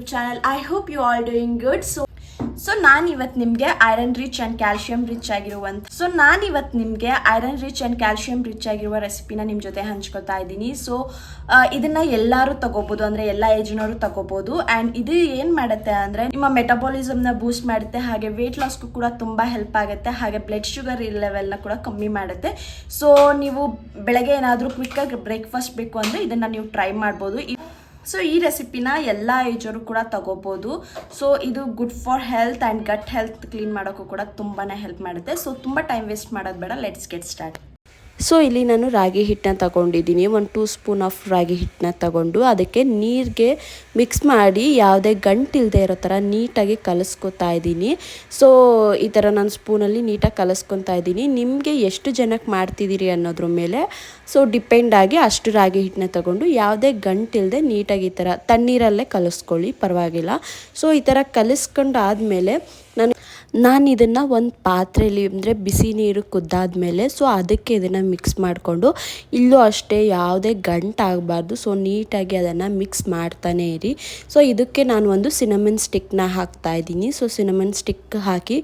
YouTube channel. I hope you all doing good. So ನಾನು ಇವತ್ತು ನಿಮಗೆ iron rich and calcium rich ಆಗಿರುವ ರೆಸಿಪಿನ ನಿಮ್ಮ ಜೊತೆ ಹಂಚ್ಕೊತಾ ಇದ್ದೀನಿ. ಸೊ ಇದನ್ನ ಎಲ್ಲರೂ ತಗೋಬಹುದು, ಅಂದರೆ ಎಲ್ಲ ಏಜ್ನವರು ತಗೋಬಹುದು. ಆ್ಯಂಡ್ ಇದು ಏನು ಮಾಡುತ್ತೆ ಅಂದರೆ ನಿಮ್ಮ ಮೆಟಬಾಲಿಸಮ್ನ ಬೂಸ್ಟ್ ಮಾಡುತ್ತೆ, ಹಾಗೆ ವೆಯ್ಟ್ ಲಾಸ್ಗೂ ಕೂಡ ತುಂಬ ಹೆಲ್ಪ್ ಆಗುತ್ತೆ, ಹಾಗೆ ಬ್ಲಡ್ ಶುಗರ್ ಲೆವೆಲ್ನ ಕೂಡ ಕಮ್ಮಿ ಮಾಡುತ್ತೆ. ಸೊ ನೀವು ಬೆಳಗ್ಗೆ ಏನಾದರೂ ಕ್ವಿಕ್ಕಾಗಿ ಬ್ರೇಕ್ಫಾಸ್ಟ್ ಬೇಕು ಅಂದರೆ ಇದನ್ನು ನೀವು ಟ್ರೈ ಮಾಡ್ಬೋದು. ಸೊ ಈ ರೆಸಿಪಿನ ಎಲ್ಲ ಏಜರು ಕೂಡ ತಗೋಬೋದು. ಸೊ ಇದು good for health and gut health clean ಮಾಡೋಕ್ಕೂ ಕೂಡ ತುಂಬಾ ಹೆಲ್ಪ್ ಮಾಡುತ್ತೆ. ಸೊ ತುಂಬ ಟೈಮ್ ವೇಸ್ಟ್ ಮಾಡೋದು ಬೇಡ, ಲೆಟ್ಸ್ ಗೆಟ್ ಸ್ಟಾರ್ಟ್. ಸೊ ಇಲ್ಲಿ ನಾನು ರಾಗಿ ಹಿಟ್ಟನ್ನ ತಗೊಂಡಿದ್ದೀನಿ. 1 2 ಸ್ಪೂನ್ ಆಫ್ ರಾಗಿ ಹಿಟ್ಟನ್ನ ತಗೊಂಡು ಅದಕ್ಕೆ ನೀರಿಗೆ ಮಿಕ್ಸ್ ಮಾಡಿ ಯಾವುದೇ ಗಂಟಿಲ್ಲದೆ ಇರೋ ಥರ ನೀಟಾಗಿ ಕಲಿಸ್ಕೊತಾ ಇದ್ದೀನಿ. ಸೊ ಈ ಥರ ನಾನು ಸ್ಪೂನಲ್ಲಿ ನೀಟಾಗಿ ಕಲಿಸ್ಕೊತಾ ಇದ್ದೀನಿ. ನಿಮಗೆ ಎಷ್ಟು ಜನಕ್ಕೆ ಮಾಡ್ತಿದ್ದೀರಿ ಅನ್ನೋದ್ರ ಮೇಲೆ ಸೊ ಡಿಪೆಂಡ್ ಆಗಿ ಅಷ್ಟು ರಾಗಿ ಹಿಟ್ಟನ್ನ ತಗೊಂಡು ಯಾವುದೇ ಗಂಟಿಲ್ಲದೆ ನೀಟಾಗಿ ಈ ಥರ ತಣ್ಣೀರಲ್ಲೇ ಕಲಿಸ್ಕೊಳ್ಳಿ, ಪರವಾಗಿಲ್ಲ. ಸೊ ಈ ಥರ ಕಲಿಸ್ಕೊಂಡು ಆದಮೇಲೆ ನಾನು ಇದನ್ನು ಒಂದು ಪಾತ್ರೆಯಲ್ಲಿ, ಅಂದರೆ ಬಿಸಿ ನೀರು ಕುದ್ದಾದ್ಮೇಲೆ ಸೊ ಅದಕ್ಕೆ ಇದನ್ನು ಮಿಕ್ಸ್ ಮಾಡಿಕೊಂಡು, ಇಲ್ಲೂ ಅಷ್ಟೇ ಯಾವುದೇ ಗಂಟಾಗಬಾರ್ದು. ಸೊ ನೀಟಾಗಿ ಅದನ್ನು ಮಿಕ್ಸ್ ಮಾಡ್ತಾನೆ ಇರಿ. ಸೊ ಇದಕ್ಕೆ ನಾನು ಒಂದು ಸಿನಮನ್ ಸ್ಟಿಕ್ನ ಹಾಕ್ತಾಯಿದ್ದೀನಿ. ಸೊ ಸಿನಮನ್ ಸ್ಟಿಕ್ ಹಾಕಿ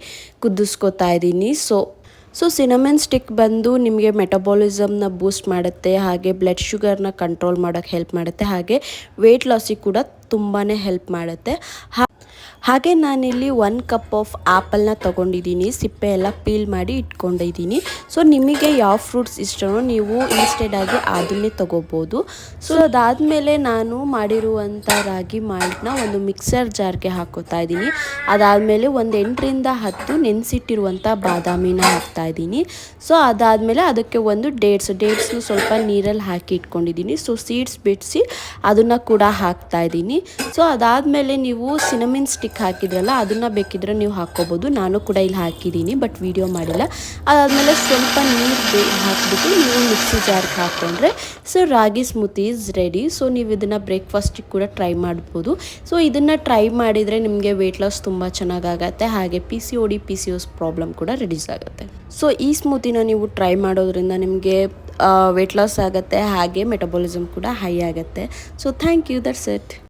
ಕುದಿಸ್ಕೊತಾ ಇದ್ದೀನಿ. ಸೊ ಸಿನಮನ್ ಸ್ಟಿಕ್ ಬಂದು ನಿಮಗೆ ಮೆಟಬಾಲಿಸಮ್ನ ಬೂಸ್ಟ್ ಮಾಡುತ್ತೆ, ಹಾಗೆ ಬ್ಲಡ್ ಶುಗರ್ನ ಕಂಟ್ರೋಲ್ ಮಾಡೋಕ್ಕೆ ಹೆಲ್ಪ್ ಮಾಡುತ್ತೆ, ಹಾಗೆ ವೆಯ್ಟ್ ಲಾಸಿಗೆ ಕೂಡ ತುಂಬಾ ಹೆಲ್ಪ್ ಮಾಡುತ್ತೆ. ಹಾಗೆ ನಾನಿಲ್ಲಿ 1 ಕಪ್ ಆಫ್ ಆ್ಯಪಲ್ನ ತೊಗೊಂಡಿದ್ದೀನಿ, ಸಿಪ್ಪೆ ಎಲ್ಲ ಪೀಲ್ ಮಾಡಿ ಇಟ್ಕೊಂಡಿದ್ದೀನಿ. ಸೊ ನಿಮಗೆ ಯಾವ ಫ್ರೂಟ್ಸ್ ಇಷ್ಟನೋ ನೀವು ಇನ್ಸ್ಟೆಡಾಗಿ ಅದನ್ನೇ ತೊಗೋಬೋದು. ಸೊ ಅದಾದಮೇಲೆ ನಾನು ಮಾಡಿರುವಂಥ ರಾಗಿ ಮಾಲ್ಟ್ನ ಒಂದು ಮಿಕ್ಸರ್ ಜಾರ್ಗೆ ಹಾಕೋತಾ ಇದ್ದೀನಿ. ಅದಾದಮೇಲೆ ಒಂದು 8 ರಿಂದ 10 ನೆನೆಸಿಟ್ಟಿರುವಂಥ ಬಾದಾಮಿನ ಹಾಕ್ತಾಯಿದ್ದೀನಿ. ಸೊ ಅದಾದಮೇಲೆ ಅದಕ್ಕೆ ಒಂದು ಡೇಟ್ಸ್ನ ಸ್ವಲ್ಪ ನೀರಲ್ಲಿ ಹಾಕಿ ಇಟ್ಕೊಂಡಿದ್ದೀನಿ. ಸೊ ಸೀಡ್ಸ್ ಬಿಡಿಸಿ ಅದನ್ನು ಕೂಡ ಹಾಕ್ತಾಯಿದ್ದೀನಿ. ಸೊ ಅದಾದಮೇಲೆ ನೀವು ಸಿನಮನ್ ಸ್ಟಿಕ್ ಹಾಕಿದ್ರಲ್ಲ ಅದನ್ನು ಬೇಕಿದ್ರೆ ನೀವು ಹಾಕ್ಕೋಬೋದು. ನಾನು ಕೂಡ ಇಲ್ಲಿ ಹಾಕಿದ್ದೀನಿ, ಬಟ್ ವಿಡಿಯೋ ಮಾಡಿಲ್ಲ. ಅದಾದಮೇಲೆ ಸ್ವಲ್ಪ ನೀರು ಹಾಕಿಬಿಟ್ಟು ನೀವು ಮಿಕ್ಸಿ ಜಾರ್ಗೆ ಹಾಕ್ಕೊಂಡ್ರೆ so ragi smoothie is ready. So ನೀವು ಇದನ್ನು ಬ್ರೇಕ್ಫಾಸ್ಟಿಗೆ ಕೂಡ ಟ್ರೈ ಮಾಡ್ಬೋದು. ಸೊ ಇದನ್ನು ಟ್ರೈ ಮಾಡಿದರೆ ನಿಮಗೆ ವೆಯ್ಟ್ ಲಾಸ್ ತುಂಬ ಚೆನ್ನಾಗಾಗತ್ತೆ, ಹಾಗೆ PCOS ಪ್ರಾಬ್ಲಮ್ ಕೂಡ ರೆಡ್ಯೂಸ್ ಆಗುತ್ತೆ. ಸೊ ಈ ಸ್ಮೂತಿನ ನೀವು ಟ್ರೈ ಮಾಡೋದ್ರಿಂದ ನಿಮಗೆ ವೆಯ್ಟ್ ಲಾಸ್ ಆಗುತ್ತೆ, ಹಾಗೆ ಮೆಟಬಾಲಿಸಮ್ ಕೂಡ ಹೈ ಆಗುತ್ತೆ. So thank you, that's it.